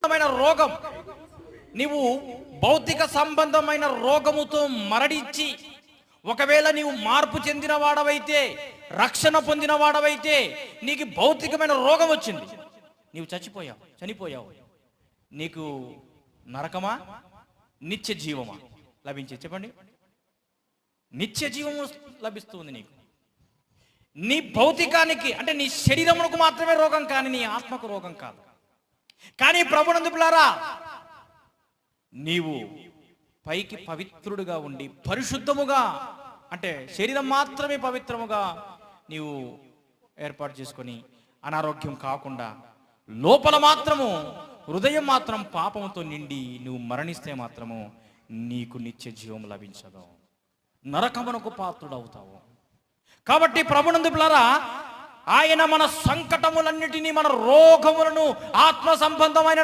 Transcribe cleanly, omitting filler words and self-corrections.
రోగం, నీవు భౌతిక సంబంధమైన రోగముతో మరణించి ఒకవేళ నీవు మార్పు చెందిన వాడవైతే, రక్షణ పొందిన వాడవైతే, నీకు భౌతికమైన రోగం వచ్చింది, నీవు చనిపోయావు, నీకు నరకమా నిత్య జీవమా లభించే? చెప్పండి. నిత్య జీవము లభిస్తుంది నీకు. నీ భౌతికానికి అంటే నీ శరీరమునకు మాత్రమే రోగం, కానీ నీ ఆత్మకు రోగం కాదు. కానీ ప్రభునందు పిల్లారా, నీవు పైకి పవిత్రుడుగా ఉండి పరిశుద్ధముగా, అంటే శరీరం మాత్రమే పవిత్రముగా నీవు ఏర్పాటు చేసుకొని అనారోగ్యం కాకుండా, లోపల మాత్రము హృదయం మాత్రం పాపముతో నిండి నువ్వు మరణిస్తే మాత్రము నీకు నిత్య జీవం లభించదు, నరకమునకు పాత్రుడవుతావు. కాబట్టి ప్రభునందు పిల్లారా, ఆయన మన సంకటములన్నిటినీ, మన రోగములను, ఆత్మ సంబంధమైన